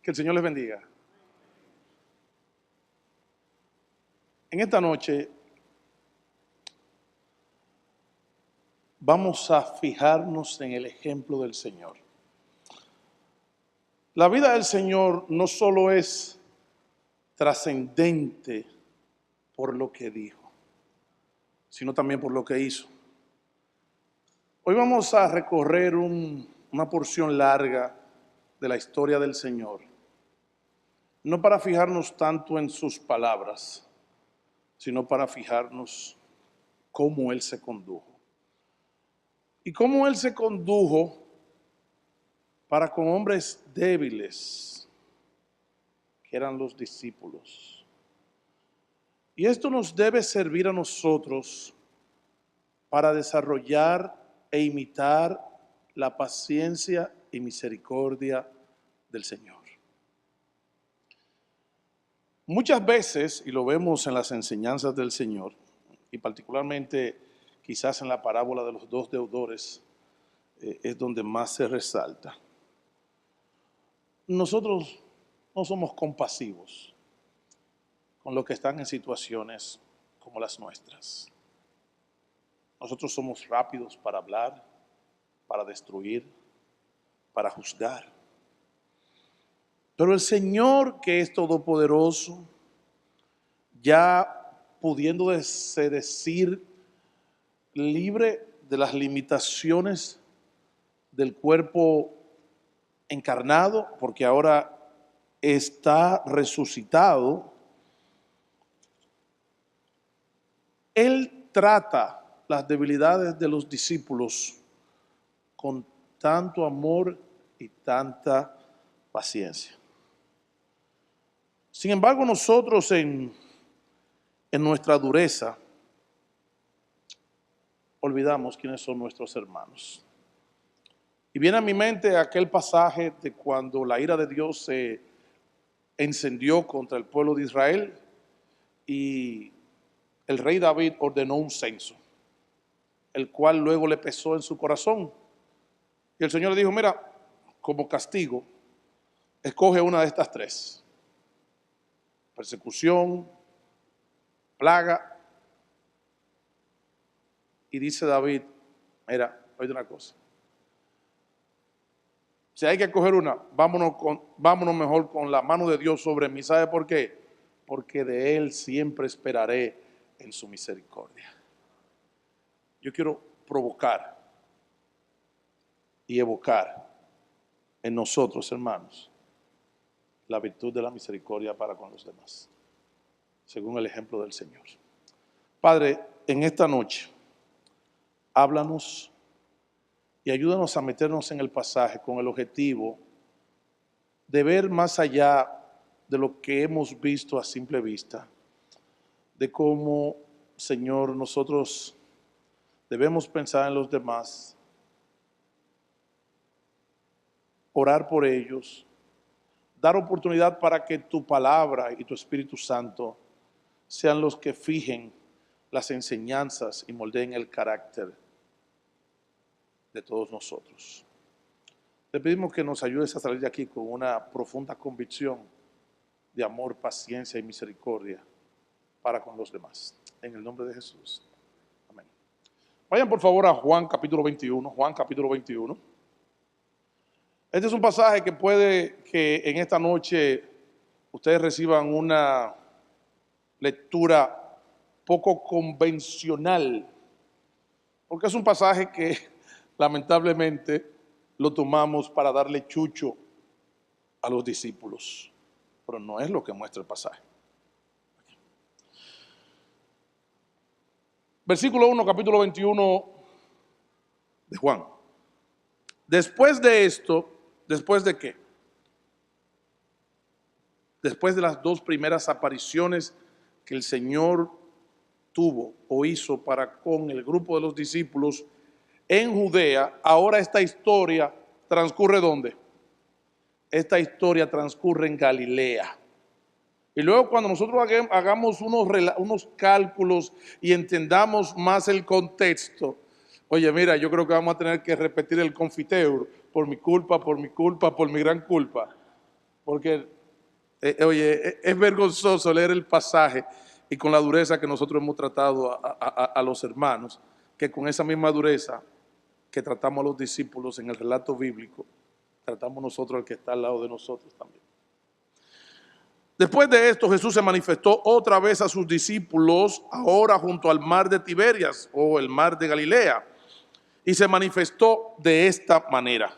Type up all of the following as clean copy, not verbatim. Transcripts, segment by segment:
Que el Señor les bendiga. En esta noche vamos a fijarnos en el ejemplo del Señor. La vida del Señor no solo es trascendente por lo que dijo, sino también por lo que hizo. Hoy vamos a recorrer una porción larga de la historia del Señor, no para fijarnos tanto en sus palabras, sino para fijarnos cómo Él se condujo. Y cómo Él se condujo para con hombres débiles, que eran los discípulos. Y esto nos debe servir a nosotros para desarrollar e imitar la paciencia y misericordia del Señor. Muchas veces, y lo vemos en las enseñanzas del Señor, y particularmente quizás en la parábola de los dos deudores, es donde más se resalta. Nosotros no somos compasivos con los que están en situaciones como las nuestras. Nosotros somos rápidos para hablar, para destruir, para juzgar. Pero el Señor, que es todopoderoso, ya pudiéndose decir libre de las limitaciones del cuerpo encarnado, porque ahora está resucitado, Él trata las debilidades de los discípulos con tanto amor y tanta paciencia. Sin embargo, nosotros en nuestra dureza olvidamos quiénes son nuestros hermanos. Y viene a mi mente aquel pasaje de cuando la ira de Dios se encendió contra el pueblo de Israel y el rey David ordenó un censo, el cual luego le pesó en su corazón. Y el Señor le dijo, mira, como castigo, escoge una de estas tres: persecución, plaga. Y dice David, mira, oye una cosa, si hay que escoger una, vámonos mejor con la mano de Dios sobre mí. ¿Sabe por qué? Porque de Él siempre esperaré en su misericordia. Yo quiero provocar y evocar en nosotros, hermanos, la virtud de la misericordia para con los demás, según el ejemplo del Señor. Padre, en esta noche, háblanos y ayúdanos a meternos en el pasaje con el objetivo de ver más allá de lo que hemos visto a simple vista, de cómo, Señor, nosotros debemos pensar en los demás, orar por ellos, dar oportunidad para que tu palabra y tu Espíritu Santo sean los que fijen las enseñanzas y moldeen el carácter de todos nosotros. Te pedimos que nos ayudes a salir de aquí con una profunda convicción de amor, paciencia y misericordia para con los demás. En el nombre de Jesús. Amén. Vayan por favor a Juan capítulo 21. Juan capítulo 21. Este es un pasaje que puede que en esta noche ustedes reciban una lectura poco convencional, porque es un pasaje que lamentablemente lo tomamos para darle chucho a los discípulos, pero no es lo que muestra el pasaje. Versículo 1, capítulo 21 de Juan. Después de esto, ¿después de qué? Después de las dos primeras apariciones que el Señor tuvo o hizo para con el grupo de los discípulos en Judea, ahora esta historia transcurre ¿dónde? Esta historia transcurre en Galilea. Y luego cuando nosotros hagamos unos cálculos y entendamos más el contexto, oye, mira, yo creo que vamos a tener que repetir el confiteor, por mi culpa, por mi culpa, por mi gran culpa. Porque, oye, es vergonzoso leer el pasaje y con la dureza que nosotros hemos tratado a los hermanos, que con esa misma dureza que tratamos a los discípulos en el relato bíblico, tratamos nosotros al que está al lado de nosotros también. Después de esto, Jesús se manifestó otra vez a sus discípulos, ahora junto al mar de Tiberias o el mar de Galilea, y se manifestó de esta manera.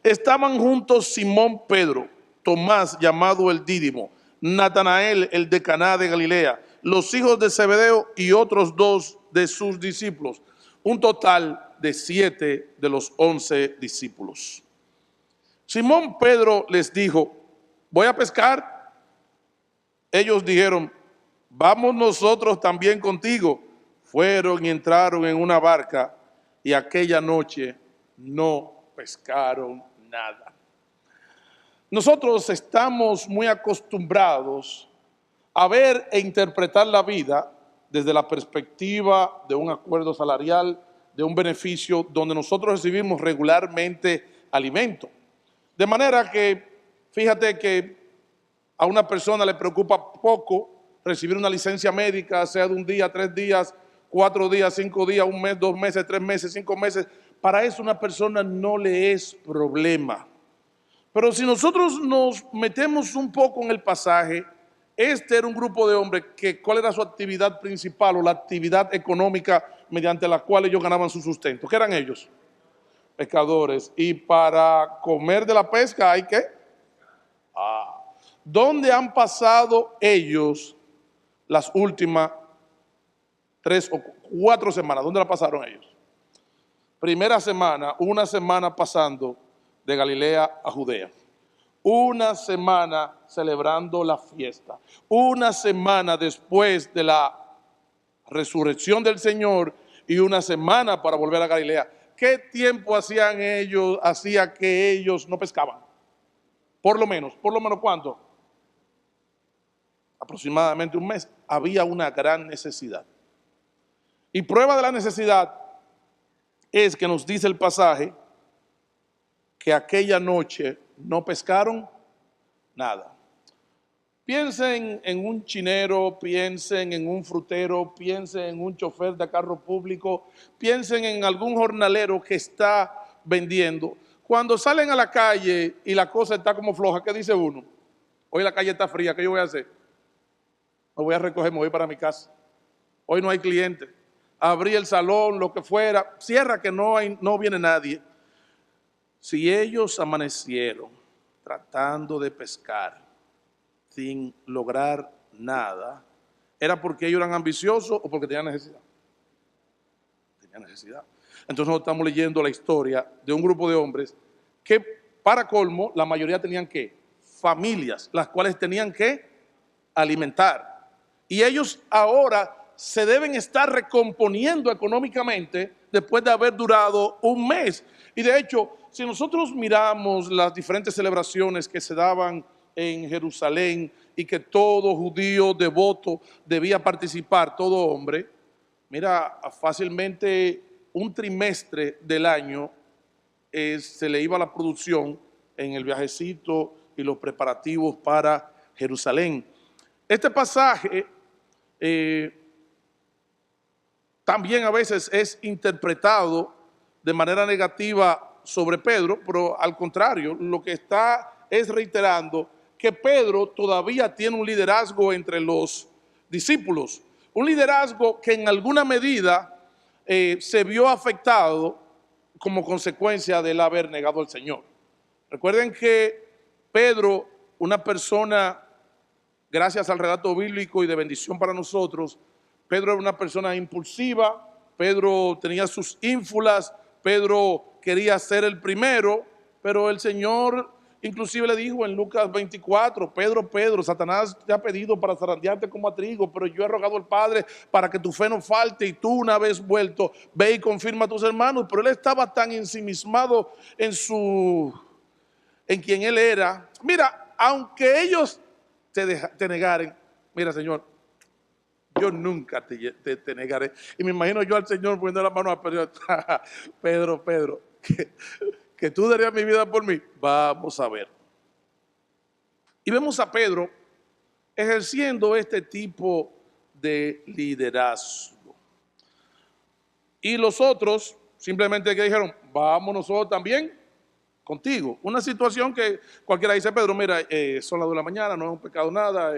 Estaban juntos Simón Pedro, Tomás llamado el Dídimo, Natanael el de Caná de Galilea, los hijos de Zebedeo y otros 2 de sus discípulos, un total de 7 de los 11 discípulos. Simón Pedro les dijo: voy a pescar. Ellos dijeron: vamos nosotros también contigo. Fueron y entraron en una barca y aquella noche no pescaron nada. Nosotros estamos muy acostumbrados a ver e interpretar la vida desde la perspectiva de un acuerdo salarial, de un beneficio donde nosotros recibimos regularmente alimento. De manera que, fíjate que a una persona le preocupa poco recibir una licencia médica, sea de 1 día, 3 días, 4 días, 5 días, 1 mes, 2 meses, 3 meses, 5 meses. Para eso una persona no le es problema. Pero si nosotros nos metemos un poco en el pasaje, este era un grupo de hombres que ¿cuál era su actividad principal o la actividad económica mediante la cual ellos ganaban su sustento? ¿Qué eran ellos? Pescadores. Y para comer de la pesca hay que... ¿Dónde han pasado ellos las últimas 3 o 4 semanas? ¿Dónde la pasaron ellos? Primera semana, una semana pasando de Galilea a Judea. Una semana celebrando la fiesta. Una semana después de la resurrección del Señor y una semana para volver a Galilea. ¿Qué tiempo hacía que ellos no pescaban? Por lo menos ¿cuánto? Aproximadamente 1 mes. Había una gran necesidad. Y prueba de la necesidad es que nos dice el pasaje que aquella noche no pescaron nada. Piensen en un chinero, piensen en un frutero, piensen en un chofer de carro público, piensen en algún jornalero que está vendiendo. Cuando salen a la calle y la cosa está como floja, ¿qué dice uno? Hoy la calle está fría, ¿qué yo voy a hacer? Me voy a recoger, me voy para mi casa. Hoy no hay clientes. Abrí el salón, lo que fuera. Cierra que no viene nadie. Si ellos amanecieron tratando de pescar sin lograr nada, ¿era porque ellos eran ambiciosos o porque tenían necesidad? Tenían necesidad. Entonces nosotros estamos leyendo la historia de un grupo de hombres que, para colmo, la mayoría tenían ¿qué? Familias, las cuales tenían que alimentar. Y ellos ahora se deben estar recomponiendo económicamente después de haber durado 1 mes. Y de hecho, si nosotros miramos las diferentes celebraciones que se daban en Jerusalén y que todo judío devoto debía participar, todo hombre, mira, fácilmente 1 trimestre del año se le iba la producción en el viajecito y los preparativos para Jerusalén. Este pasaje también a veces es interpretado de manera negativa sobre Pedro, pero al contrario, lo que está es reiterando que Pedro todavía tiene un liderazgo entre los discípulos, un liderazgo que en alguna medida se vio afectado como consecuencia del haber negado al Señor. Recuerden que Pedro, una persona, gracias al relato bíblico y de bendición para nosotros, Pedro era una persona impulsiva, Pedro tenía sus ínfulas, Pedro quería ser el primero, pero el Señor inclusive le dijo en Lucas 24, Pedro, Pedro, Satanás te ha pedido para zarandearte como a trigo, pero yo he rogado al Padre para que tu fe no falte y tú una vez vuelto, ve y confirma a tus hermanos. Pero él estaba tan ensimismado en quien él era. Mira, aunque ellos te negaren, mira, Señor, yo nunca te negaré. Y me imagino yo al Señor poniendo la mano a Pedro, Pedro, que tú darías mi vida por mí. Vamos a ver. Y vemos a Pedro ejerciendo este tipo de liderazgo. Y los otros simplemente que dijeron, vamos nosotros también contigo. Una situación que cualquiera dice, Pedro, mira, son las 2 de la mañana, no es un pecado nada,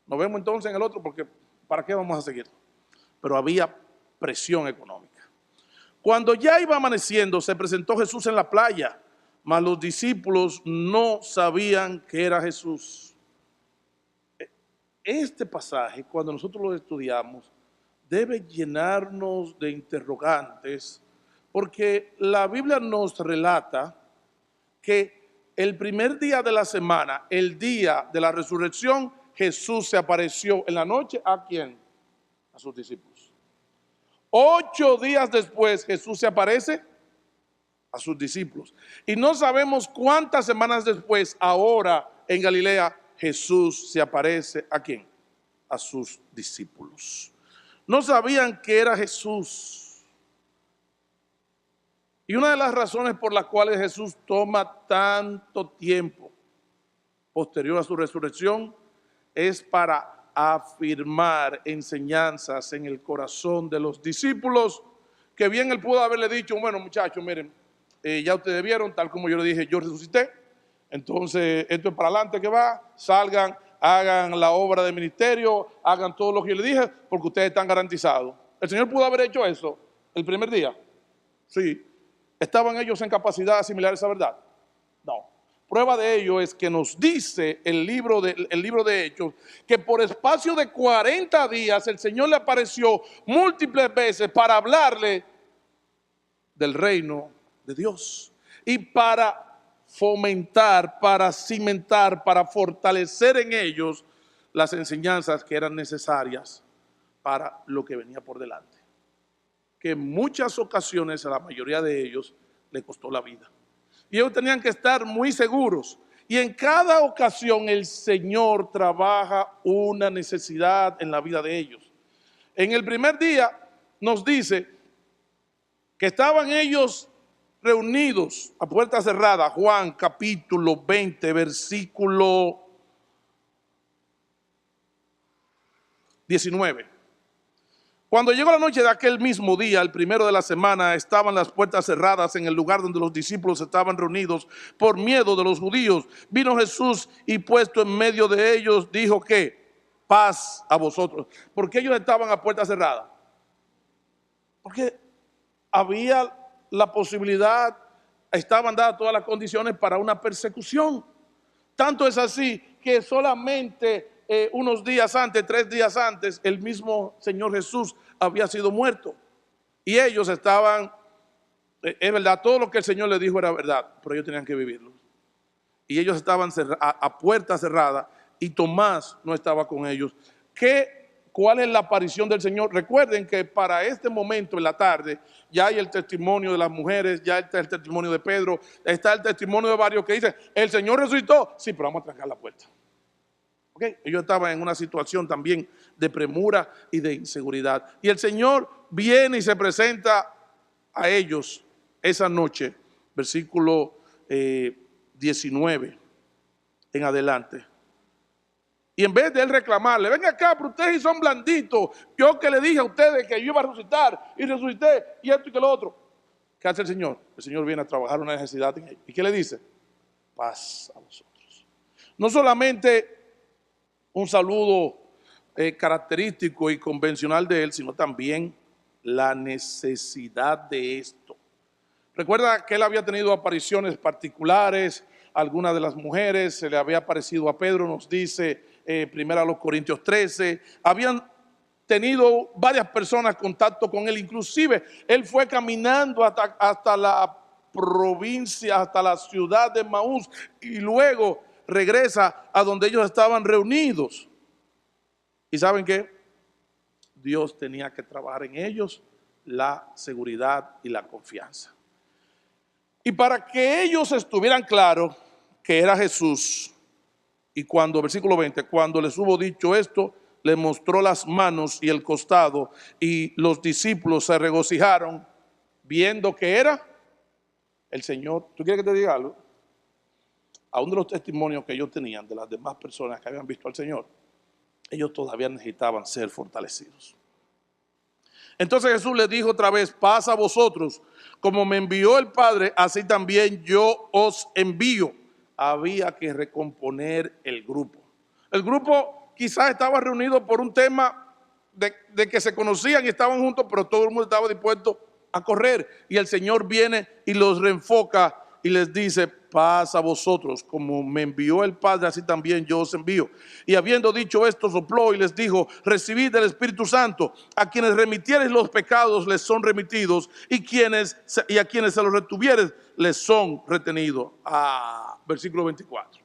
nos vemos entonces en el otro porque ¿para qué vamos a seguir? Pero había presión económica. Cuando ya iba amaneciendo, se presentó Jesús en la playa, mas los discípulos no sabían que era Jesús. Este pasaje, cuando nosotros lo estudiamos, debe llenarnos de interrogantes, porque la Biblia nos relata que el primer día de la semana, el día de la resurrección, Jesús se apareció en la noche, ¿a quién? A sus discípulos. 8 días después, Jesús se aparece a sus discípulos. Y no sabemos cuántas semanas después, ahora en Galilea, Jesús se aparece ¿a quién? A sus discípulos. No sabían que era Jesús. Y una de las razones por las cuales Jesús toma tanto tiempo posterior a su resurrección es para afirmar enseñanzas en el corazón de los discípulos, que bien él pudo haberle dicho, bueno muchachos, miren, ya ustedes vieron, tal como yo le dije, yo resucité, entonces esto es para adelante que va, salgan, hagan la obra de ministerio, hagan todo lo que yo les dije, porque ustedes están garantizados. ¿El Señor pudo haber hecho eso el primer día? Sí. ¿Estaban ellos en capacidad de asimilar esa verdad? No. Prueba de ello es que nos dice el libro de Hechos que por espacio de 40 días el Señor le apareció múltiples veces para hablarle del reino de Dios y para fomentar, para cimentar, para fortalecer en ellos las enseñanzas que eran necesarias para lo que venía por delante. Que en muchas ocasiones a la mayoría de ellos le costó la vida. Y ellos tenían que estar muy seguros. Y en cada ocasión el Señor trabaja una necesidad en la vida de ellos. En el primer día nos dice que estaban ellos reunidos a puerta cerrada. Juan capítulo 20, versículo 19. Cuando llegó la noche de aquel mismo día, el primero de la semana, estaban las puertas cerradas en el lugar donde los discípulos estaban reunidos por miedo de los judíos. Vino Jesús y puesto en medio de ellos, dijo que paz a vosotros. ¿Por qué ellos estaban a puerta cerrada? Porque había la posibilidad, estaban dadas todas las condiciones para una persecución. Tanto es así que solamente unos días antes, 3 días antes, el mismo Señor Jesús había sido muerto. Y ellos estaban, es verdad, todo lo que el Señor les dijo era verdad, pero ellos tenían que vivirlo. Y ellos estaban a puerta cerrada y Tomás no estaba con ellos. ¿Cuál es la aparición del Señor? Recuerden que para este momento en la tarde ya hay el testimonio de las mujeres, ya está el testimonio de Pedro, está el testimonio de varios que dicen, el Señor resucitó, sí, pero vamos a trancar la puerta. Okay. Ellos estaban en una situación también de premura y de inseguridad. Y el Señor viene y se presenta a ellos esa noche, versículo 19 en adelante. Y en vez de él reclamarle, ven acá, pero ustedes son blanditos. Yo que le dije a ustedes que yo iba a resucitar y resucité y esto y que lo otro. ¿Qué hace el Señor? El Señor viene a trabajar una necesidad en ellos. ¿Y qué le dice? Paz a vosotros. No solamente un saludo característico y convencional de él, sino también la necesidad de esto. Recuerda que él había tenido apariciones particulares, algunas de las mujeres, se le había aparecido a Pedro, nos dice primero a los Corintios 13, habían tenido varias personas contacto con él, inclusive él fue caminando hasta la provincia, hasta la ciudad de Maús y luego regresa a donde ellos estaban reunidos. ¿Y saben qué? Dios tenía que trabajar en ellos la seguridad y la confianza. Y para que ellos estuvieran claros que era Jesús, y cuando, versículo 20, cuando les hubo dicho esto, le mostró las manos y el costado, y los discípulos se regocijaron viendo que era el Señor. ¿Tú quieres que te diga algo? aún de los testimonios que ellos tenían de las demás personas que habían visto al Señor, ellos todavía necesitaban ser fortalecidos. Entonces Jesús les dijo otra vez: paz a vosotros, como me envió el Padre, así también yo os envío. Había que recomponer el grupo. El grupo quizás estaba reunido por un tema de que se conocían y estaban juntos, pero todo el mundo estaba dispuesto a correr. Y el Señor viene y los reenfoca y les dice: paz a vosotros, como me envió el Padre, así también yo os envío. Y habiendo dicho esto, sopló y les dijo: recibid el Espíritu Santo. A quienes remitiereis los pecados les son remitidos, y a quienes se los retuviereis les son retenidos. Versículo 24.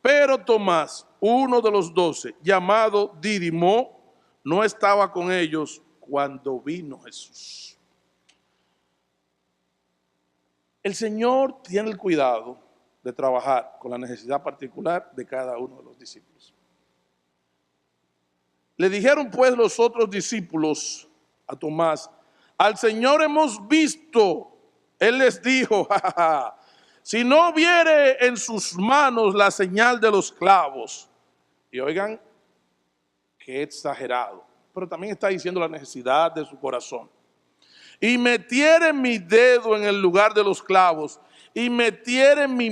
Pero Tomás, uno de los 12, llamado Dídimo, no estaba con ellos cuando vino Jesús. El Señor tiene el cuidado de trabajar con la necesidad particular de cada uno de los discípulos. Le dijeron pues los otros discípulos a Tomás: al Señor hemos visto. Él les dijo: si no viere en sus manos la señal de los clavos. Y oigan, qué exagerado, pero también está diciendo la necesidad de su corazón. Y metiere mi dedo en el lugar de los clavos, y metiere mi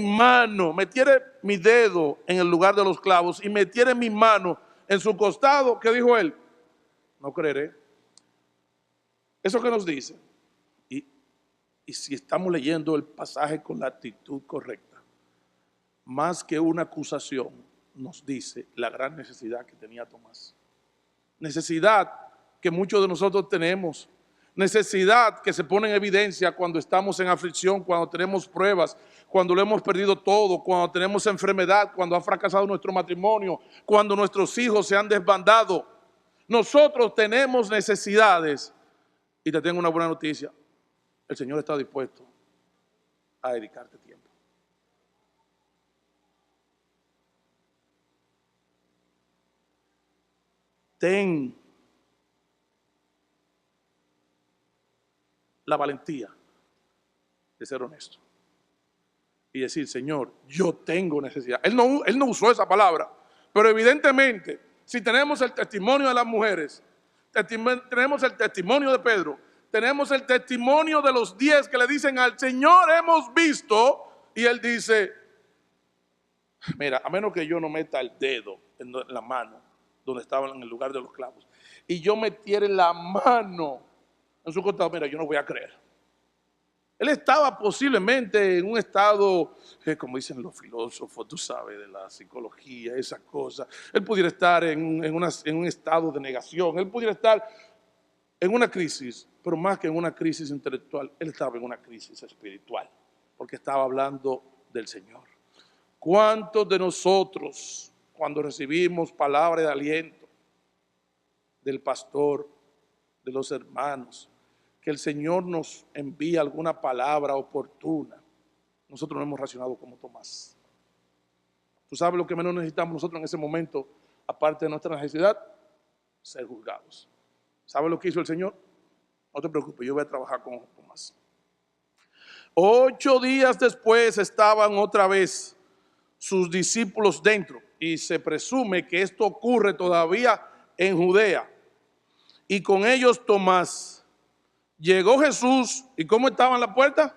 dedo en el lugar de los clavos, y metiere mi mano en su costado, ¿qué dijo él? No creeré. ¿Eso qué nos dice? Y si estamos leyendo el pasaje con la actitud correcta, más que una acusación, nos dice la gran necesidad que tenía Tomás. Necesidad que muchos de nosotros tenemos. Necesidad que se pone en evidencia cuando estamos en aflicción, cuando tenemos pruebas, cuando lo hemos perdido todo, cuando tenemos enfermedad, cuando ha fracasado nuestro matrimonio, cuando nuestros hijos se han desbandado. Nosotros tenemos necesidades. Y te tengo una buena noticia: el Señor está dispuesto a dedicarte tiempo. Ten la valentía de ser honesto y decir: Señor, yo tengo necesidad. Él no usó esa palabra, pero evidentemente, si tenemos el testimonio de las mujeres, tenemos el testimonio de Pedro, tenemos el testimonio de los 10 que le dicen al Señor hemos visto, y él dice: mira, a menos que yo no meta el dedo en la mano donde estaban en el lugar de los clavos, y yo metiera la mano en su costado, mira, yo no voy a creer. Él estaba posiblemente en un estado, como dicen los filósofos, tú sabes, de la psicología, esas cosas. Él pudiera estar en un estado de negación, él pudiera estar en una crisis, pero más que en una crisis intelectual, él estaba en una crisis espiritual, porque estaba hablando del Señor. ¿Cuántos de nosotros, cuando recibimos palabra de aliento del pastor, de los hermanos, que el Señor nos envía alguna palabra oportuna, nosotros no hemos reaccionado como Tomás? ¿Tú sabes lo que menos necesitamos nosotros en ese momento, aparte de nuestra necesidad? Ser juzgados. ¿Sabes lo que hizo el Señor? No te preocupes, yo voy a trabajar con Tomás. 8 días después estaban otra vez sus discípulos dentro, y se presume que esto ocurre todavía en Judea, y con ellos Tomás. Llegó Jesús, ¿y cómo estaban las puertas?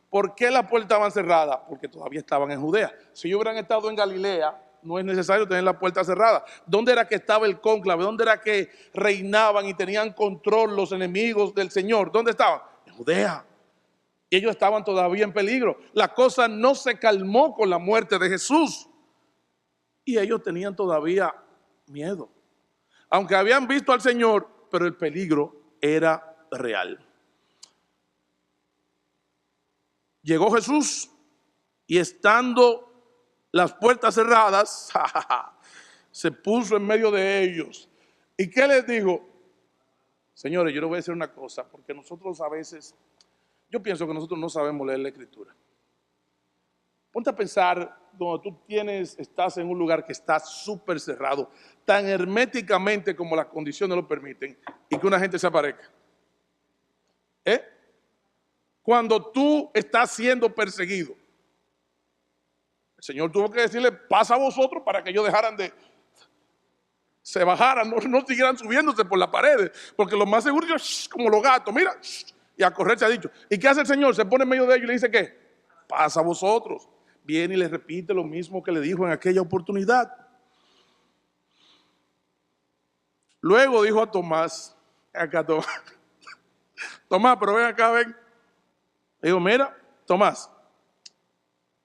¿Por qué las puertas estaban cerradas? Porque todavía estaban en Judea. Si ellos hubieran estado en Galilea, no es necesario tener las puertas cerradas. ¿Dónde era que estaba el cónclave? ¿Dónde era que reinaban y tenían control los enemigos del Señor? ¿Dónde estaban? En Judea. Y ellos estaban todavía en peligro. La cosa no se calmó con la muerte de Jesús. Y ellos tenían todavía miedo. Aunque habían visto al Señor, pero el peligro era real. Llegó Jesús y estando las puertas cerradas, se puso en medio de ellos. ¿Y qué les dijo? Señores, yo les voy a decir una cosa, porque nosotros a veces, yo pienso que nosotros no sabemos leer la Escritura. Ponte a pensar donde tú estás en un lugar que está súper cerrado, tan herméticamente como las condiciones lo permiten, y que una gente se aparezca. Cuando tú estás siendo perseguido, El Señor tuvo que decirle, pasa a vosotros, para que ellos dejaran de, se bajaran, no siguieran subiéndose por las paredes, porque lo más seguro es como los gatos, mira, y a correr se ha dicho. ¿Y qué hace el Señor? Se pone en medio de ellos y le dice, ¿qué? Pasa a vosotros. Viene y le repite lo mismo que le dijo en aquella oportunidad. Luego dijo a Tomás, acá Tomás, Tomás, pero ven acá, ven. Le digo, mira, Tomás,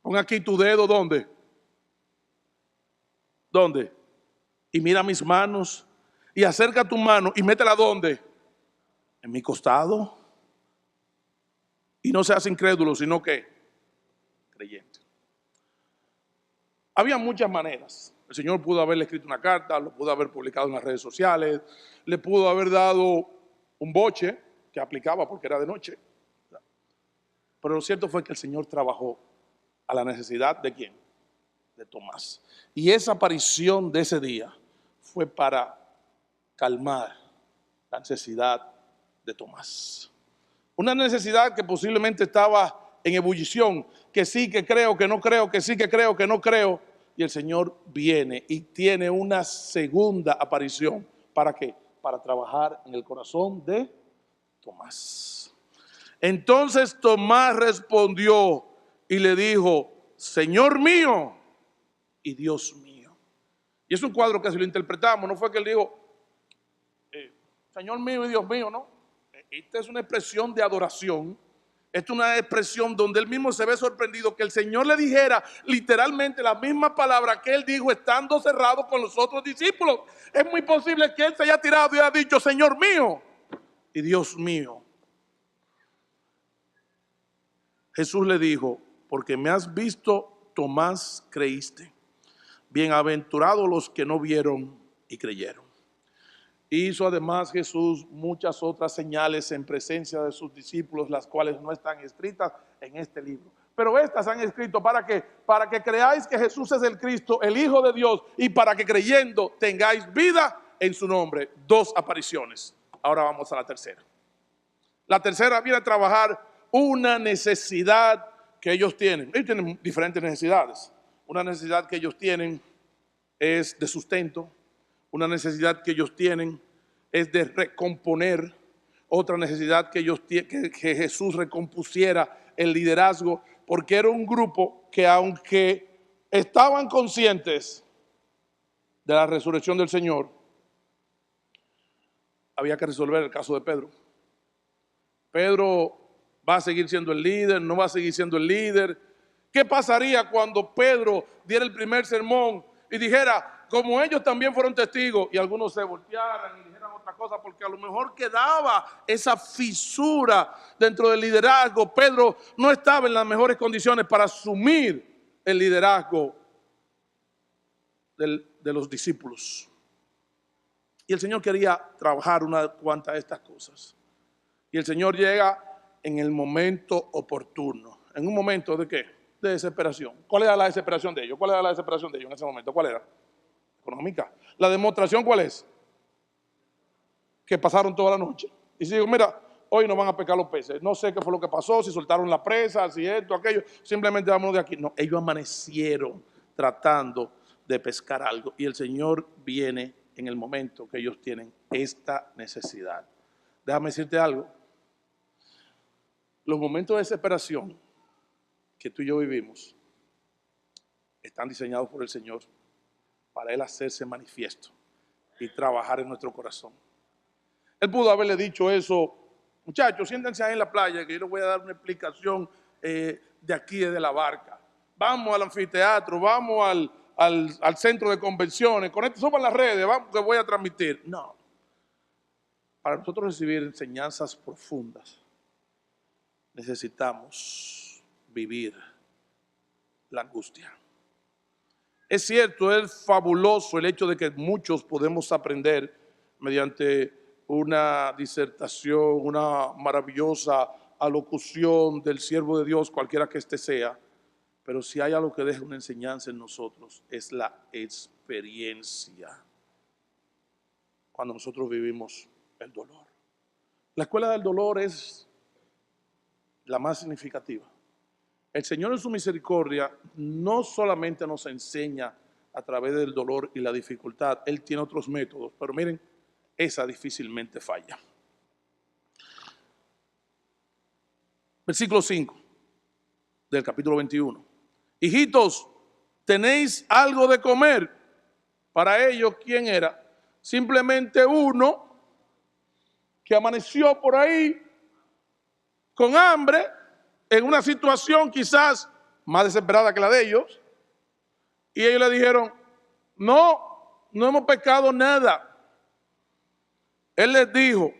pon aquí tu dedo, ¿dónde? ¿Dónde? Y mira mis manos, y acerca tu mano y métela ¿dónde? En mi costado. Y no seas incrédulo, sino que creyente. Había muchas maneras. El Señor pudo haberle escrito una carta, lo pudo haber publicado en las redes sociales, le pudo haber dado un boche que aplicaba porque era de noche. Pero lo cierto fue que el Señor trabajó a la necesidad de ¿quién? De Tomás. Y esa aparición de ese día fue para calmar la necesidad de Tomás. Una necesidad que posiblemente estaba en ebullición, que sí, que creo, que no creo, que sí, que creo, que no creo. Y el Señor viene y tiene una segunda aparición. ¿Para qué? Para trabajar en el corazón de Tomás. Entonces Tomás respondió y le dijo, Señor mío y Dios mío. Y es un cuadro que si lo interpretamos, no fue que él dijo, Señor mío y Dios mío, no. Esta es una expresión de adoración. Esta es una expresión donde él mismo se ve sorprendido que el Señor le dijera literalmente la misma palabra que él dijo estando cerrado con los otros discípulos. Es muy posible que él se haya tirado y haya dicho, Señor mío y Dios mío. Jesús le dijo, porque me has visto, Tomás, creíste. Bienaventurados los que no vieron y creyeron. Hizo además Jesús muchas otras señales en presencia de sus discípulos, las cuales no están escritas en este libro. Pero estas han escrito para que creáis que Jesús es el Cristo, el Hijo de Dios, y para que creyendo tengáis vida en su nombre. 2 apariciones. Ahora vamos a la tercera. La tercera viene a trabajar una necesidad que ellos tienen. Ellos tienen diferentes necesidades. Una necesidad que ellos tienen es de sustento. Una necesidad que ellos tienen es de recomponer. Otra necesidad que ellos tienen, que Jesús recompusiera el liderazgo, porque era un grupo que aunque estaban conscientes de la resurrección del Señor, había que resolver el caso de Pedro. Pedro va a seguir siendo el líder, no va a seguir siendo el líder. ¿Qué pasaría cuando Pedro diera el primer sermón y dijera, como ellos también fueron testigos, y algunos se voltearan y dijeran otra cosa, porque a lo mejor quedaba esa fisura dentro del liderazgo? Pedro no estaba en las mejores condiciones para asumir el liderazgo de los discípulos. Y el Señor quería trabajar una cuanta de estas cosas. Y el Señor llega en el momento oportuno. ¿En un momento de qué? De desesperación. ¿Cuál era la desesperación de ellos? ¿Cuál era la desesperación de ellos en ese momento? ¿Cuál era? Económica. ¿La demostración cuál es? Que pasaron toda la noche. Y si digo, mira, hoy no van a pescar los peces. No sé qué fue lo que pasó, si soltaron la presa, si esto, aquello. Simplemente vámonos de aquí. No, ellos amanecieron tratando de pescar algo. Y el Señor viene en el momento que ellos tienen esta necesidad. Déjame decirte algo. Los momentos de desesperación que tú y yo vivimos están diseñados por el Señor para Él hacerse manifiesto y trabajar en nuestro corazón. Él pudo haberle dicho eso, muchachos, siéntense ahí en la playa que yo les voy a dar una explicación de aquí, de la barca. Vamos al anfiteatro, vamos al centro de convenciones, suban las redes, vamos que voy a transmitir. No. Para nosotros recibir enseñanzas profundas, necesitamos vivir la angustia. Es cierto, es fabuloso el hecho de que muchos podemos aprender mediante una disertación, una maravillosa alocución del siervo de Dios, cualquiera que éste sea, pero si hay algo que deja una enseñanza en nosotros, es la experiencia. Cuando nosotros vivimos el dolor. La escuela del dolor es la más significativa. El Señor en su misericordia no solamente nos enseña a través del dolor y la dificultad, Él tiene otros métodos, pero miren, esa difícilmente falla. Versículo 5 del capítulo 21. Hijitos, ¿tenéis algo de comer? Para ellos, ¿quién era? Simplemente uno que amaneció por ahí con hambre, en una situación quizás más desesperada que la de ellos, y ellos le dijeron, no hemos pecado nada. Él les dijo,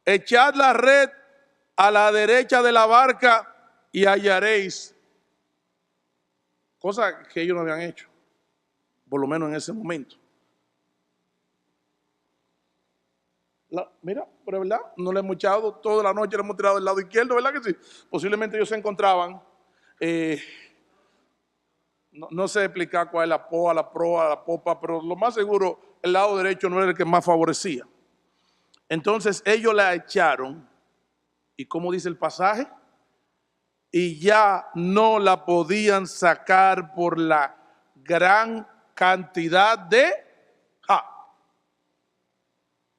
echad la red a la derecha de la barca y hallaréis. Cosa que ellos no habían hecho, por lo menos en ese momento. Mira, pero verdad, no le hemos echado, toda la noche le hemos tirado del lado izquierdo, ¿verdad que sí? Posiblemente ellos se encontraban, no sé explicar cuál es la poa, la proa, la popa, pero lo más seguro, el lado derecho no era el que más favorecía. Entonces ellos la echaron, y como dice el pasaje, y ya no la podían sacar por la gran cantidad de...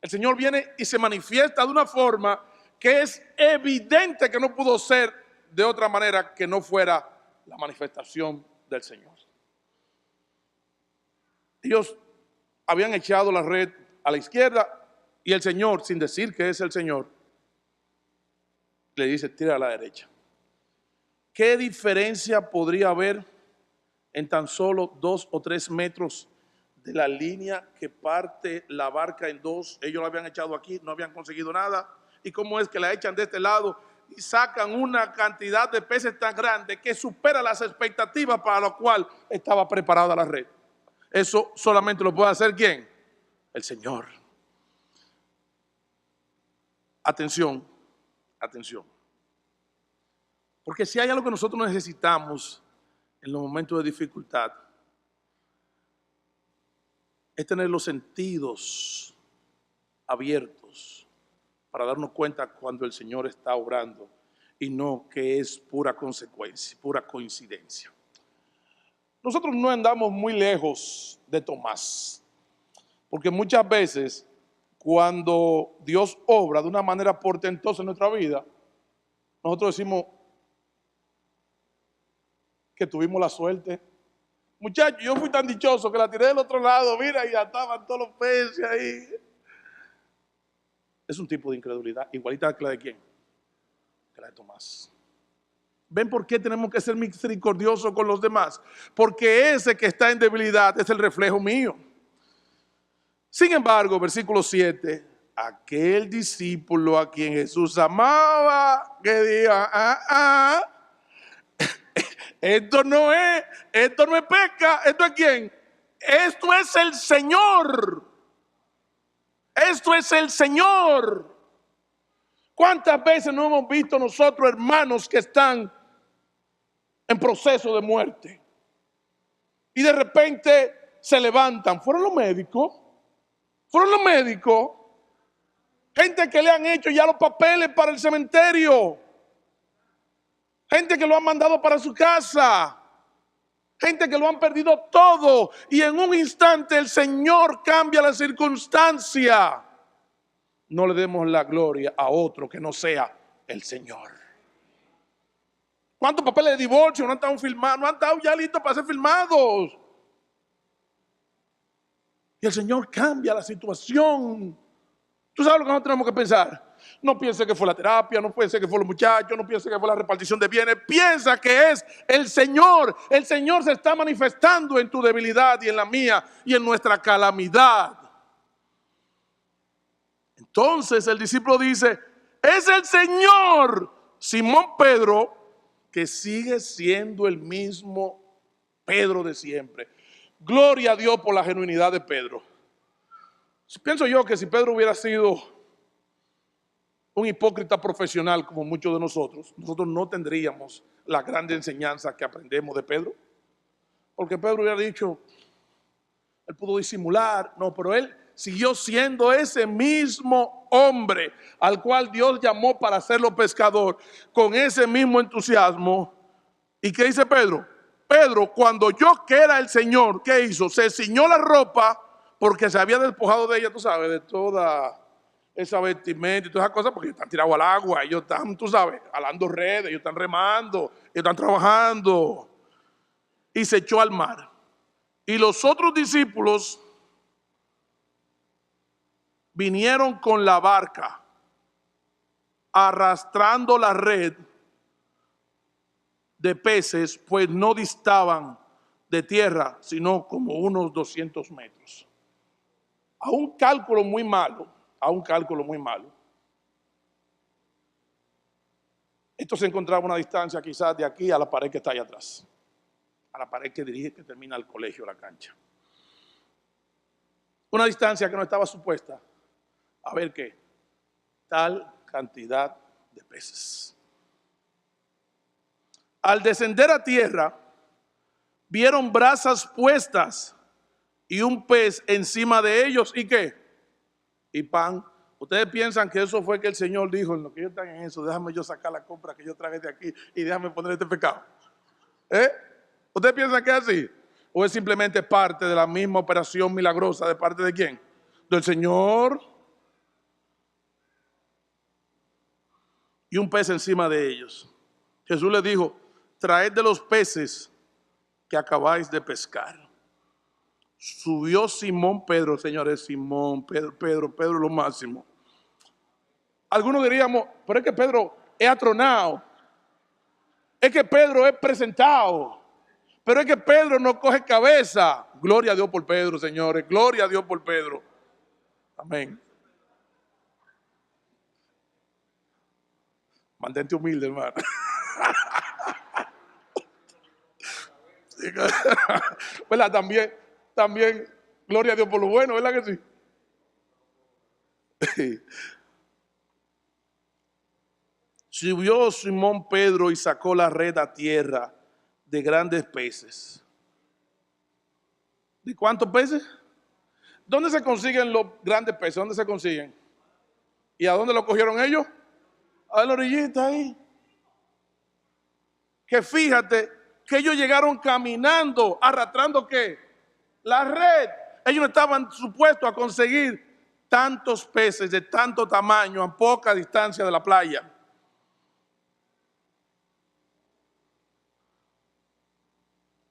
El Señor viene y se manifiesta de una forma que es evidente que no pudo ser de otra manera que no fuera la manifestación del Señor. Ellos habían echado la red a la izquierda y el Señor, sin decir que es el Señor, le dice, tira a la derecha. ¿Qué diferencia podría haber en tan solo 2 o 3 metros de la línea que parte la barca en dos? Ellos la habían echado aquí, no habían conseguido nada. ¿Y cómo es que la echan de este lado y sacan una cantidad de peces tan grande que supera las expectativas para lo cual estaba preparada la red? Eso solamente lo puede hacer ¿quién? El Señor. Atención, atención. Porque si hay algo que nosotros necesitamos en los momentos de dificultad, es tener los sentidos abiertos para darnos cuenta cuando el Señor está obrando y no que es pura consecuencia, pura coincidencia. Nosotros no andamos muy lejos de Tomás, porque muchas veces cuando Dios obra de una manera portentosa en nuestra vida, nosotros decimos que tuvimos la suerte. Muchachos, yo fui tan dichoso que la tiré del otro lado, mira, y ya estaban todos los peces ahí. Es un tipo de incredulidad, igualita que la de quién, que la de Tomás. ¿Ven por qué tenemos que ser misericordiosos con los demás? Porque ese que está en debilidad es el reflejo mío. Sin embargo, versículo 7, aquel discípulo a quien Jesús amaba, que diga, esto no es pesca, ¿esto es quién? Esto es el Señor. Esto es el Señor. ¿Cuántas veces no hemos visto nosotros hermanos que están en proceso de muerte y de repente se levantan? ¿Fueron los médicos? ¿Fueron los médicos? Gente que le han hecho ya los papeles para el cementerio. Gente que lo han mandado para su casa. Gente que lo han perdido todo. Y en un instante el Señor cambia la circunstancia. No le demos la gloria a otro que no sea el Señor. ¿Cuántos papeles de divorcio no han estado firmados? No han estado ya listos para ser firmados. Y el Señor cambia la situación. ¿Tú sabes lo que nosotros tenemos que pensar? No piense que fue la terapia, no piense que fue los muchachos, no piense que fue la repartición de bienes. Piensa que es el Señor. El Señor se está manifestando en tu debilidad y en la mía y en nuestra calamidad. Entonces el discípulo dice, es el Señor. Simón Pedro, que sigue siendo el mismo Pedro de siempre. Gloria a Dios por la genuinidad de Pedro. Pienso yo que si Pedro hubiera sido un hipócrita profesional como muchos de nosotros no tendríamos la gran enseñanza que aprendemos de Pedro. Porque Pedro hubiera dicho, él pudo disimular, no, pero él siguió siendo ese mismo hombre al cual Dios llamó para hacerlo pescador, con ese mismo entusiasmo. ¿Y qué dice Pedro? Pedro, cuando yo que era el Señor, ¿qué hizo? Se ciñó la ropa porque se había despojado de ella, tú sabes, de toda esa vestimenta y todas esas cosas, porque ellos están tirados al agua, ellos están, tú sabes, alando redes, ellos están remando, ellos están trabajando. Y se echó al mar. Y los otros discípulos vinieron con la barca, arrastrando la red de peces, pues no distaban de tierra, sino como unos 200 metros. A un cálculo muy malo, esto se encontraba a una distancia quizás de aquí a la pared que está allá atrás, a la pared que dirige, que termina el colegio, la cancha. Una distancia que no estaba supuesta a ver qué, tal cantidad de peces. Al descender a tierra, vieron brasas puestas y un pez encima de ellos. ¿Y qué? Y pan. Ustedes piensan que eso fue que el Señor dijo, en lo que ellos están en eso, déjame yo sacar la compra que yo traje de aquí y déjame poner este pecado. ¿Ustedes piensan que es así? ¿O es simplemente parte de la misma operación milagrosa de parte de quién? Del Señor. Y un pez encima de ellos. Jesús les dijo, traed de los peces que acabáis de pescar. Subió Simón Pedro, señores, Simón, Pedro lo máximo. Algunos diríamos, pero es que Pedro es atronado, es que Pedro es presentado, pero es que Pedro no coge cabeza. Gloria a Dios por Pedro, señores, gloria a Dios por Pedro. Amén. Mantente humilde, hermano. ¿Verdad? También, gloria a Dios por lo bueno, ¿verdad que sí? Subió Simón Pedro y sacó la red a tierra de grandes peces. ¿De cuántos peces? ¿Dónde se consiguen los grandes peces? ¿Dónde se consiguen? ¿Y a dónde lo cogieron ellos? A la orillita ahí. Que fíjate que ellos llegaron caminando, arrastrando ¿qué? La red. Ellos no estaban supuestos a conseguir tantos peces de tanto tamaño a poca distancia de la playa.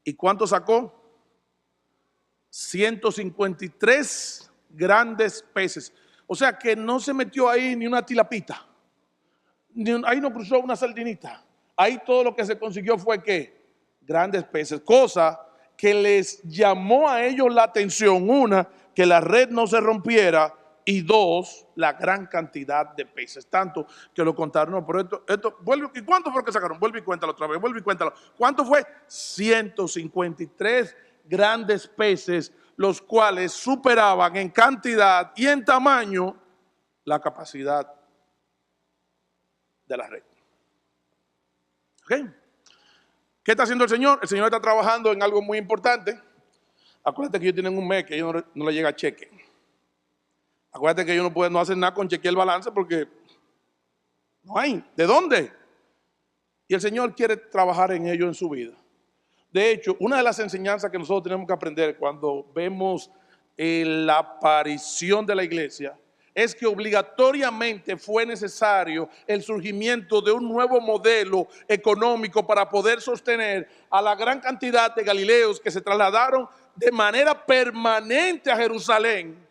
¿Y cuánto sacó? 153 grandes peces. O sea que no se metió ahí ni una tilapita, ahí no cruzó una sardinita. Ahí todo lo que se consiguió fue ¿qué? Grandes peces. Cosa que les llamó a ellos la atención. Una, que la red no se rompiera. Y dos, la gran cantidad de peces. Tanto que lo contaron. No, pero esto vuelve. ¿Y cuánto fue que sacaron? Vuelve y cuéntalo otra vez. Vuelve y cuéntalo. ¿Cuánto fue? 153 grandes peces, los cuales superaban en cantidad y en tamaño la capacidad de la red. ¿Ok? ¿Qué está haciendo el Señor? El Señor está trabajando en algo muy importante. Acuérdate que ellos tienen un mes que ellos no le llega cheque. Acuérdate que ellos no hacen nada con chequear el balance porque no hay. ¿De dónde? Y el Señor quiere trabajar en ello en su vida. De hecho, una de las enseñanzas que nosotros tenemos que aprender cuando vemos la aparición de la iglesia es que obligatoriamente fue necesario el surgimiento de un nuevo modelo económico para poder sostener a la gran cantidad de galileos que se trasladaron de manera permanente a Jerusalén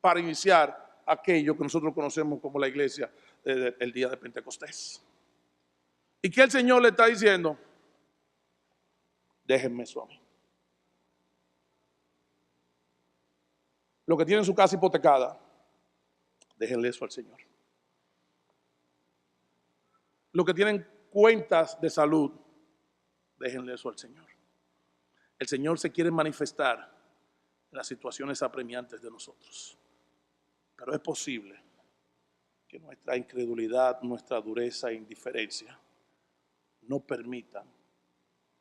para iniciar aquello que nosotros conocemos como la iglesia el día de Pentecostés. ¿Y qué el Señor le está diciendo? Déjenme eso a mí. Lo que tienen su casa hipotecada, déjenle eso al Señor. Lo que tienen cuentas de salud, déjenle eso al Señor. El Señor se quiere manifestar en las situaciones apremiantes de nosotros. Pero es posible que nuestra incredulidad, nuestra dureza e indiferencia no permitan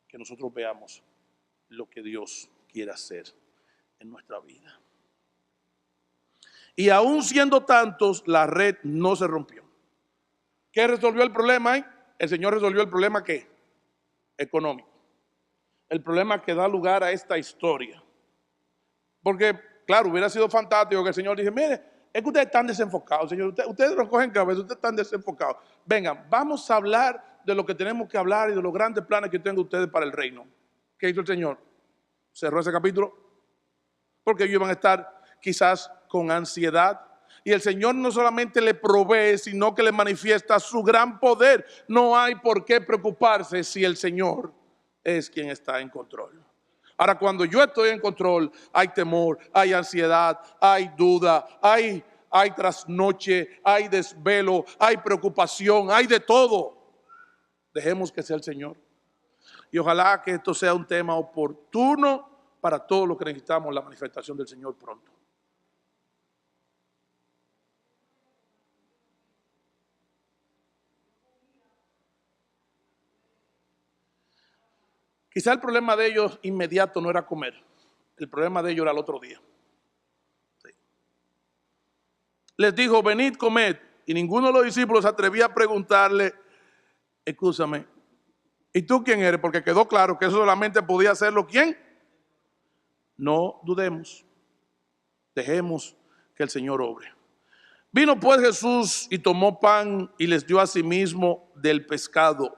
que nosotros veamos lo que Dios quiere hacer en nuestra vida. Y aún siendo tantos, la red no se rompió. ¿Qué resolvió el problema ahí? el Señor resolvió el problema ¿qué? Económico. El problema que da lugar a esta historia. Porque, claro, hubiera sido fantástico que el Señor dice, mire, es que ustedes están desenfocados, Señor, ustedes lo cogen cabeza, ustedes están desenfocados. Vengan, vamos a hablar de lo que tenemos que hablar y de los grandes planes que tengan ustedes para el reino. ¿Qué hizo el Señor? Cerró ese capítulo porque ellos iban a estar quizás con ansiedad. Y el Señor no solamente le provee, sino que le manifiesta su gran poder. No hay por qué preocuparse si el Señor es quien está en control. Ahora, cuando yo estoy en control, hay temor, hay ansiedad, hay duda, hay trasnoche, hay desvelo, hay preocupación, hay de todo. Dejemos que sea el Señor. Y ojalá que esto sea un tema oportuno para todos los que necesitamos la manifestación del Señor pronto. Quizá el problema de ellos inmediato no era comer. El problema de ellos era el otro día. Sí. Les dijo, venid, comed. Y ninguno de los discípulos se atrevía a preguntarle, escúchame, ¿y tú quién eres? Porque quedó claro que eso solamente podía hacerlo ¿quién? No dudemos. Dejemos que el Señor obre. Vino pues Jesús y tomó pan y les dio a sí mismo del pescado.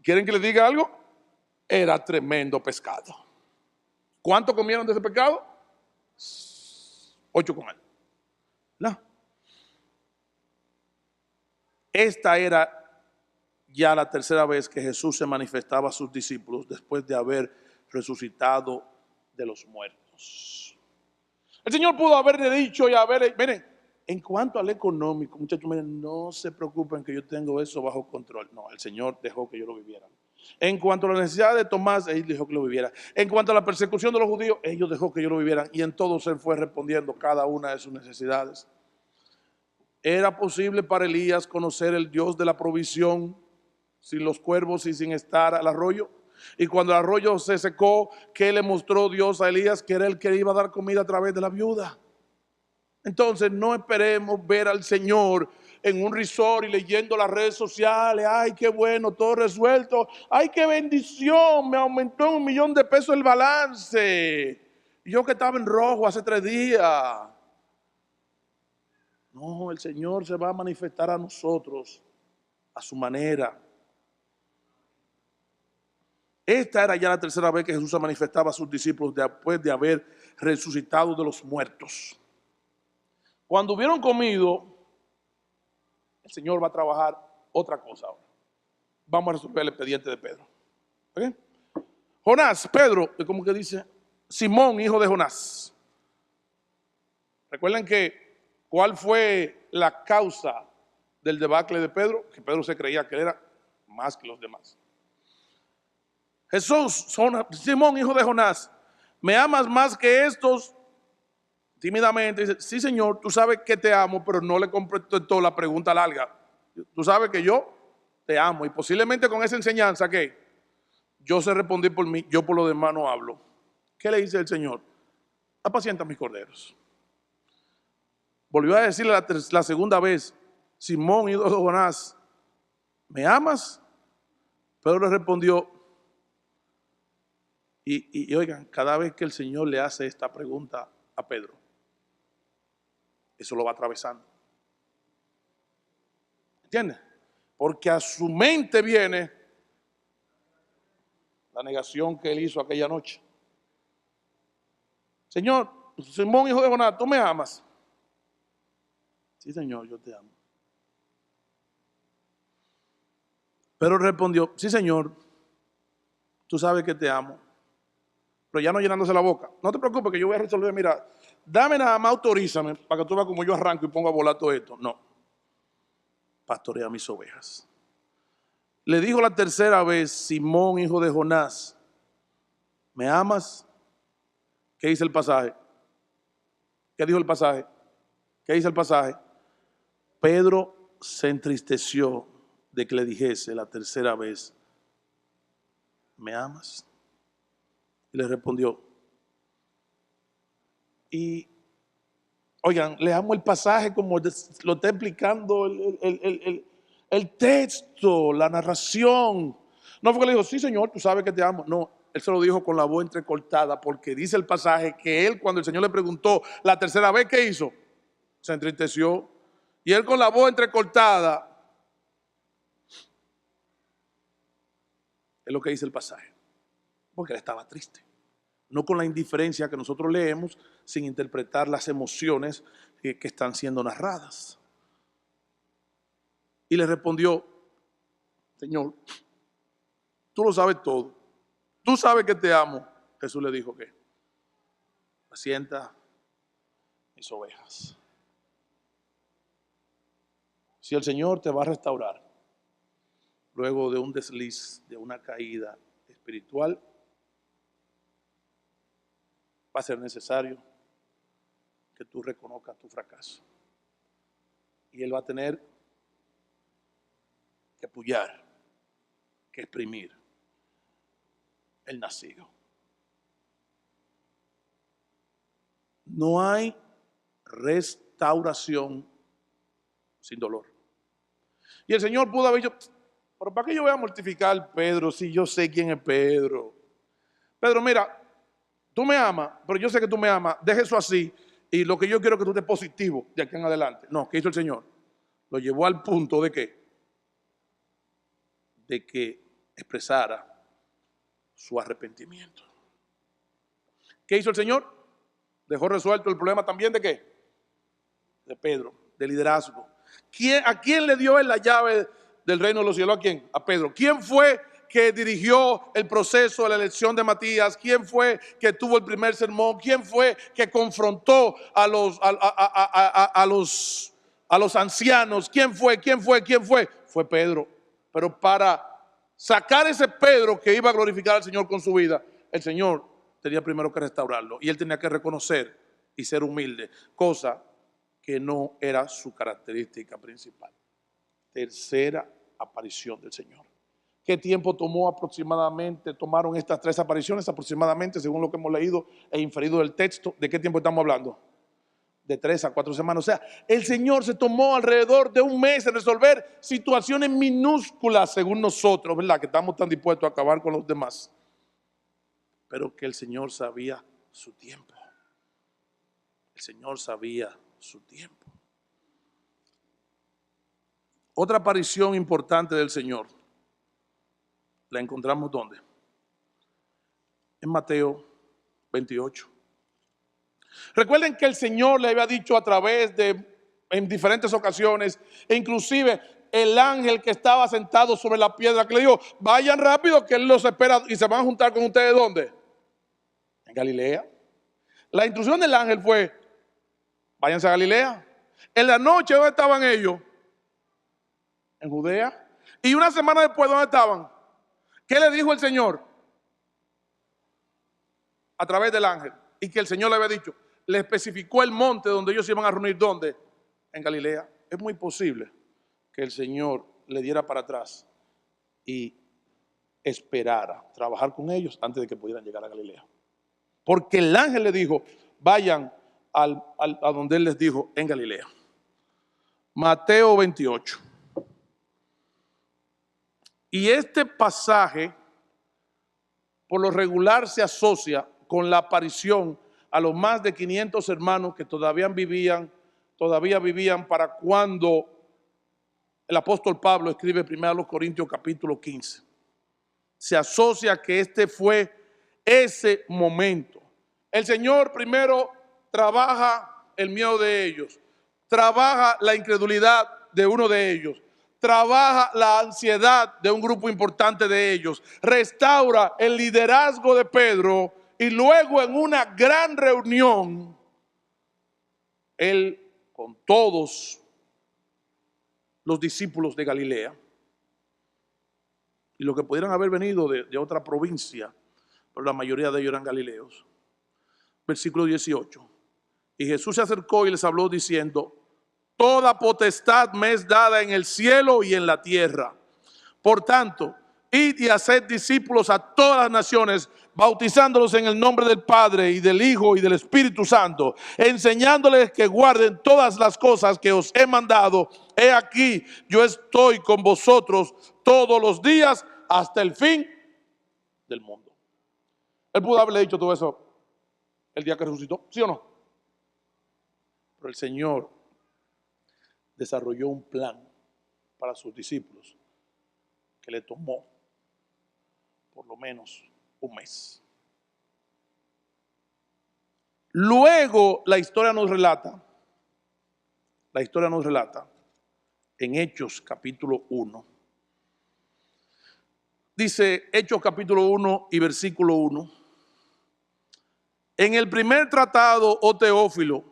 ¿Quieren que les diga algo? Era tremendo pescado. ¿Cuánto comieron de ese pescado? 8 con él. No. Esta era ya la tercera vez que Jesús se manifestaba a sus discípulos después de haber resucitado de los muertos. El Señor pudo haberle dicho y miren, en cuanto al económico, muchachos, miren, no se preocupen que yo tengo eso bajo control. No, el Señor dejó que yo lo viviera. En cuanto a la necesidad de Tomás, Él dejó que lo viviera. En cuanto a la persecución de los judíos, ellos dejó que ellos lo vivieran. Y en todos Él fue respondiendo cada una de sus necesidades. ¿Era posible para Elías conocer el Dios de la provisión sin los cuervos y sin estar al arroyo? Y cuando el arroyo se secó, ¿qué le mostró Dios a Elías? Que era el que iba a dar comida a través de la viuda. Entonces no esperemos ver al Señor en un resort y leyendo las redes sociales. Ay, qué bueno, todo resuelto. Ay, qué bendición, me aumentó en $1,000,000 el balance. Y yo que estaba en rojo hace 3 días. No, el Señor se va a manifestar a nosotros a su manera. Esta era ya la tercera vez que Jesús se manifestaba a sus discípulos después de haber resucitado de los muertos. Cuando hubieron comido, el Señor va a trabajar otra cosa ahora. Vamos a resolver el expediente de Pedro. ¿Okay? Jonás, Pedro, como que dice, Simón, hijo de Jonás. Recuerden que, ¿cuál fue la causa del debacle de Pedro? Que Pedro se creía que era más que los demás. Jesús, Simón, hijo de Jonás, ¿me amas más que estos? Tímidamente dice, sí Señor, tú sabes que te amo, pero no le contestó la pregunta larga. Tú sabes que yo te amo y posiblemente con esa enseñanza que yo sé responder por mí, yo por lo demás no hablo. ¿Qué le dice el Señor? Apacienta mis corderos. Volvió a decirle la segunda vez, Simón, hijo de Jonás, ¿me amas? Pedro le respondió, y oigan, cada vez que el Señor le hace esta pregunta a Pedro, eso lo va atravesando. ¿Entiendes? Porque a su mente viene la negación que él hizo aquella noche. Señor, Simón, hijo de Jonás, ¿tú me amas? Sí, Señor, yo te amo. Pero respondió, sí, Señor, tú sabes que te amo. Pero ya no llenándose la boca. No te preocupes que yo voy a resolver, mira, dame nada más, autorízame para que tú veas como yo arranco y pongo a volar todo esto. No. Pastorea mis ovejas. Le dijo la tercera vez, Simón, hijo de Jonás, ¿me amas? ¿Qué dice el pasaje? ¿Qué dijo el pasaje? ¿Qué dice el pasaje? Pedro se entristeció de que le dijese la tercera vez, ¿me amas? Y le respondió, y oigan, leamos el pasaje como lo está explicando El texto, la narración. No fue que le dijo, sí Señor, tú sabes que te amo. No, él se lo dijo con la voz entrecortada, porque dice el pasaje que él, cuando el Señor le preguntó la tercera vez, ¿qué hizo? Se entristeció. Y él con la voz entrecortada, es lo que dice el pasaje, porque él estaba triste. No con la indiferencia que nosotros leemos, sin interpretar las emociones que están siendo narradas. Y le respondió, Señor, tú lo sabes todo. Tú sabes que te amo. Jesús le dijo que pacienta mis ovejas. Si el Señor te va a restaurar luego de un desliz, de una caída espiritual, va a ser necesario que tú reconozcas tu fracaso. Y Él va a tener que pullar, que exprimir el nacido. No hay restauración sin dolor. Y el Señor pudo haber dicho, pero ¿para qué yo voy a mortificar a Pedro si yo sé quién es Pedro? Pedro, mira, tú me amas, pero yo sé que tú me amas, deja eso así, y lo que yo quiero es que tú estés positivo de aquí en adelante. No, ¿qué hizo el Señor? Lo llevó al punto de ¿qué? De que expresara su arrepentimiento. ¿Qué hizo el Señor? Dejó resuelto el problema también de ¿qué? De Pedro, de liderazgo. ¿A quién le dio él la llave del reino de los cielos? ¿A quién? A Pedro. ¿Quién fue que dirigió el proceso de la elección de Matías? ¿Quién fue que tuvo el primer sermón? ¿Quién fue que confrontó a los ancianos? ¿Quién fue? Fue Pedro. Pero para sacar ese Pedro que iba a glorificar al Señor con su vida, el Señor tenía primero que restaurarlo. Y él tenía que reconocer y ser humilde, cosa que no era su característica principal. Tercera aparición del Señor. ¿Qué tiempo tomó aproximadamente? Tomaron estas tres apariciones aproximadamente, según lo que hemos leído e inferido del texto. ¿De qué tiempo estamos hablando? De 3 a 4 semanas. O sea, el Señor se tomó alrededor de un mes en resolver situaciones minúsculas según nosotros, ¿verdad? Que estamos tan dispuestos a acabar con los demás. Pero que el Señor sabía su tiempo. El Señor sabía su tiempo. Otra aparición importante del Señor la encontramos ¿dónde? En Mateo 28. Recuerden que el Señor le había dicho a través en diferentes ocasiones, e inclusive el ángel que estaba sentado sobre la piedra, que le dijo, vayan rápido que Él los espera y se van a juntar con ustedes ¿dónde? En Galilea. La instrucción del ángel fue, váyanse a Galilea. En la noche, ¿dónde estaban ellos? En Judea. Y una semana después, ¿dónde estaban? ¿Qué le dijo el Señor? A través del ángel. Y que el Señor le había dicho, le especificó el monte donde ellos se iban a reunir. ¿Dónde? En Galilea. Es muy posible que el Señor le diera para atrás y esperara trabajar con ellos antes de que pudieran llegar a Galilea. Porque el ángel le dijo, vayan a donde Él les dijo, en Galilea. Mateo 28. Y este pasaje, por lo regular, se asocia con la aparición a los más de 500 hermanos que todavía vivían para cuando el apóstol Pablo escribe 1 Corintios capítulo 15. Se asocia que este fue ese momento. El Señor primero trabaja el miedo de ellos, trabaja la incredulidad de uno de ellos, trabaja la ansiedad de un grupo importante de ellos, restaura el liderazgo de Pedro y luego en una gran reunión, Él con todos los discípulos de Galilea y los que pudieran haber venido de otra provincia, pero la mayoría de ellos eran galileos. Versículo 18. Y Jesús se acercó y les habló diciendo, toda potestad me es dada en el cielo y en la tierra. Por tanto, id y haced discípulos a todas las naciones, bautizándolos en el nombre del Padre y del Hijo y del Espíritu Santo, enseñándoles que guarden todas las cosas que os he mandado. He aquí, yo estoy con vosotros todos los días hasta el fin del mundo. Él pudo haberle dicho todo eso el día que resucitó, ¿sí o no? Pero el Señor desarrolló un plan para sus discípulos que le tomó por lo menos un mes. Luego la historia nos relata en Hechos capítulo 1. Dice Hechos capítulo 1 y versículo 1. En el primer tratado, oh Teófilo,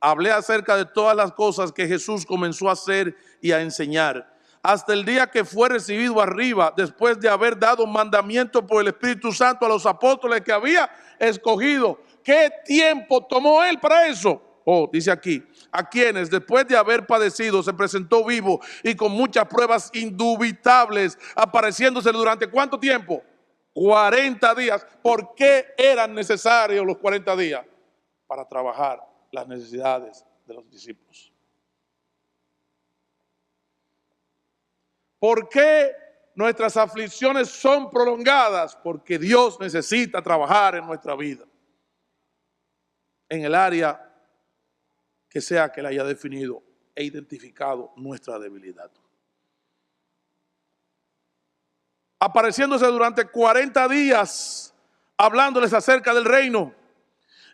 hablé acerca de todas las cosas que Jesús comenzó a hacer y a enseñar, hasta el día que fue recibido arriba, después de haber dado mandamiento por el Espíritu Santo a los apóstoles que había escogido. ¿Qué tiempo tomó él para eso? Dice aquí, a quienes después de haber padecido se presentó vivo y con muchas pruebas indubitables, apareciéndose durante ¿cuánto tiempo? 40 días. ¿Por qué eran necesarios los 40 días? Para trabajar las necesidades de los discípulos. ¿Por qué nuestras aflicciones son prolongadas? Porque Dios necesita trabajar en nuestra vida, en el área que sea que Él haya definido e identificado nuestra debilidad. Apareciéndose durante 40 días, hablándoles acerca del reino,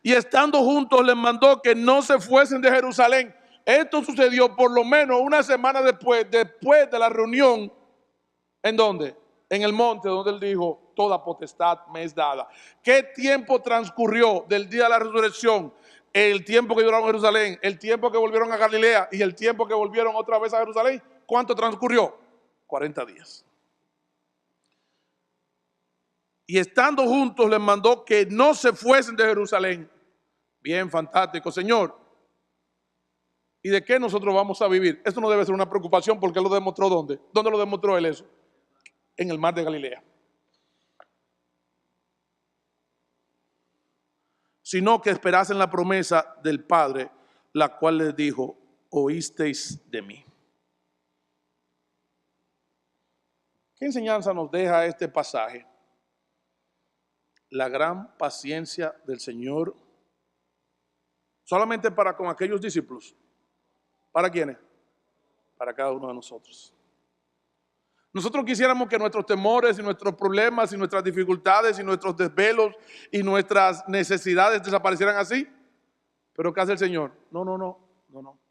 y estando juntos les mandó que no se fuesen de Jerusalén. Esto sucedió por lo menos una semana después de la reunión. ¿En dónde? En el monte donde él dijo, toda potestad me es dada. ¿Qué tiempo transcurrió del día de la resurrección? El tiempo que duraron en Jerusalén, el tiempo que volvieron a Galilea y el tiempo que volvieron otra vez a Jerusalén. ¿Cuánto transcurrió? 40 días. Y estando juntos les mandó que no se fuesen de Jerusalén. Bien, fantástico, Señor. ¿Y de qué nosotros vamos a vivir? Esto no debe ser una preocupación porque Él lo demostró ¿dónde? ¿Dónde lo demostró Él eso? En el mar de Galilea. Sino que esperasen la promesa del Padre, la cual les dijo, oísteis de mí. ¿Qué enseñanza nos deja este pasaje? La gran paciencia del Señor, solamente para con aquellos discípulos. ¿Para quiénes? Para cada uno de nosotros. Nosotros quisiéramos que nuestros temores y nuestros problemas y nuestras dificultades y nuestros desvelos y nuestras necesidades desaparecieran así. Pero ¿qué hace el Señor? No.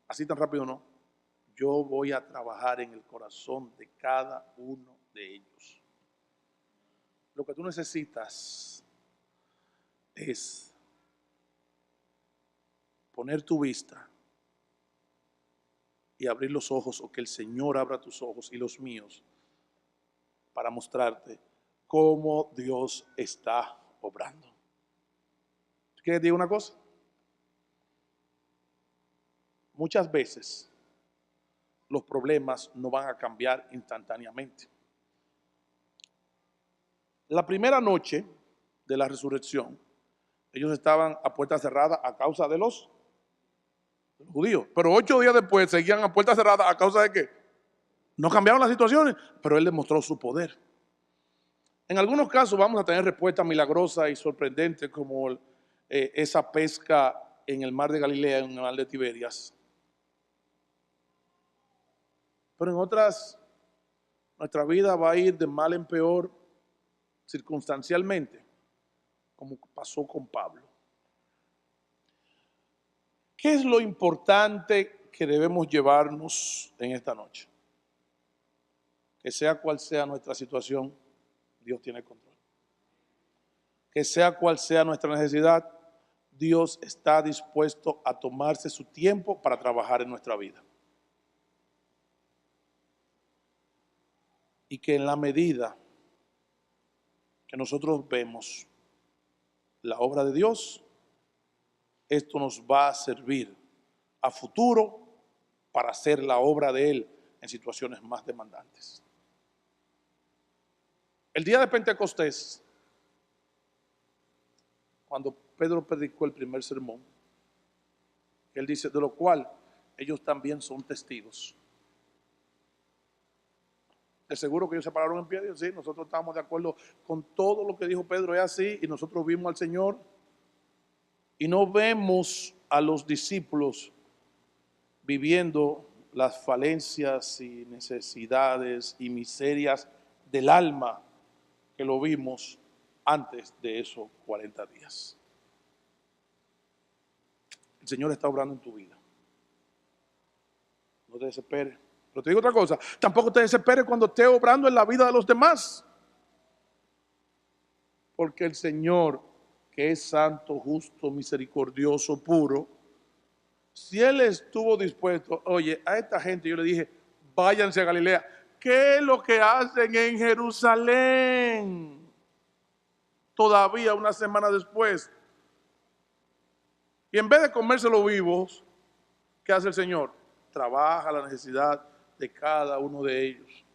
Así tan rápido no. Yo voy a trabajar en el corazón de cada uno de ellos. Lo que tú necesitas es poner tu vista y abrir los ojos, o que el Señor abra tus ojos y los míos para mostrarte cómo Dios está obrando. ¿Quieres decir una cosa? Muchas veces los problemas no van a cambiar instantáneamente. La primera noche de la resurrección, ellos estaban a puerta cerrada a causa de los judíos. Pero 8 días después seguían a puerta cerrada a causa de ¿qué? No cambiaron las situaciones, pero Él demostró su poder. En algunos casos vamos a tener respuestas milagrosas y sorprendentes, como esa pesca en el mar de Galilea, en el mar de Tiberias. Pero en otras, nuestra vida va a ir de mal en peor circunstancialmente, como pasó con Pablo. ¿Qué es lo importante que debemos llevarnos en esta noche? Que sea cual sea nuestra situación, Dios tiene control. Que sea cual sea nuestra necesidad, Dios está dispuesto a tomarse su tiempo para trabajar en nuestra vida. Y que en la medida que nosotros vemos la obra de Dios, esto nos va a servir a futuro para hacer la obra de Él en situaciones más demandantes. El día de Pentecostés, cuando Pedro predicó el primer sermón, él dice, de lo cual ellos también son testigos. De seguro que ellos se pararon en pie y dijeron, sí, nosotros estamos de acuerdo con todo lo que dijo Pedro, es así, y nosotros vimos al Señor y no vemos a los discípulos viviendo las falencias y necesidades y miserias del alma que lo vimos antes de esos 40 días. El Señor está obrando en tu vida. No te desesperes. Pero te digo otra cosa, tampoco te desesperes cuando esté obrando en la vida de los demás. Porque el Señor, que es santo, justo, misericordioso, puro, si Él estuvo dispuesto, oye, a esta gente yo le dije, váyanse a Galilea. ¿Qué es lo que hacen en Jerusalén? Todavía una semana después. Y en vez de comérselos vivos, ¿qué hace el Señor? Trabaja la necesidad de cada uno de ellos.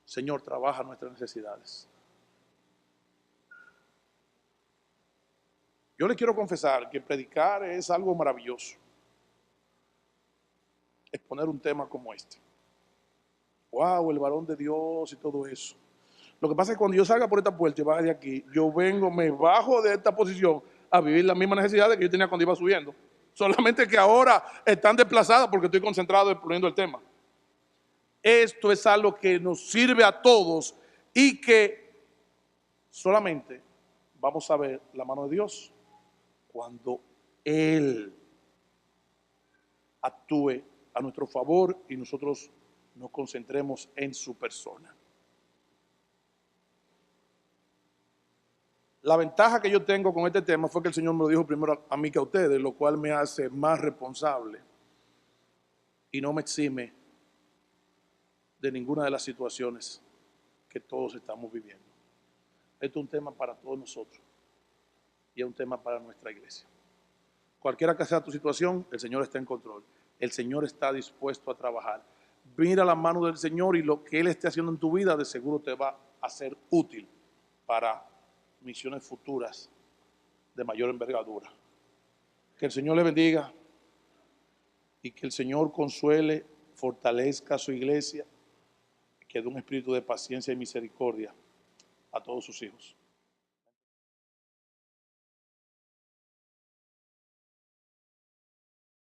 Señor, trabaja nuestras necesidades. Yo le quiero confesar que predicar es algo maravilloso. Exponer un tema como este. Wow, el varón de Dios y todo eso. Lo que pasa es que cuando yo salga por esta puerta y vaya de aquí, yo vengo, me bajo de esta posición a vivir las mismas necesidades que yo tenía cuando iba subiendo. Solamente que ahora están desplazadas porque estoy concentrado exponiendo el tema. Esto es algo que nos sirve a todos y que solamente vamos a ver la mano de Dios cuando Él actúe a nuestro favor y nosotros nos concentremos en su persona. La ventaja que yo tengo con este tema fue que el Señor me lo dijo primero a mí que a ustedes, lo cual me hace más responsable y no me exime de ninguna de las situaciones que todos estamos viviendo. Esto es un tema para todos nosotros y es un tema para nuestra iglesia. Cualquiera que sea tu situación, el Señor está en control. El Señor está dispuesto a trabajar. Mira la mano del Señor y lo que Él esté haciendo en tu vida de seguro te va a ser útil para misiones futuras de mayor envergadura. Que el Señor le bendiga y que el Señor consuele, fortalezca a su iglesia, que dé un espíritu de paciencia y misericordia a todos sus hijos.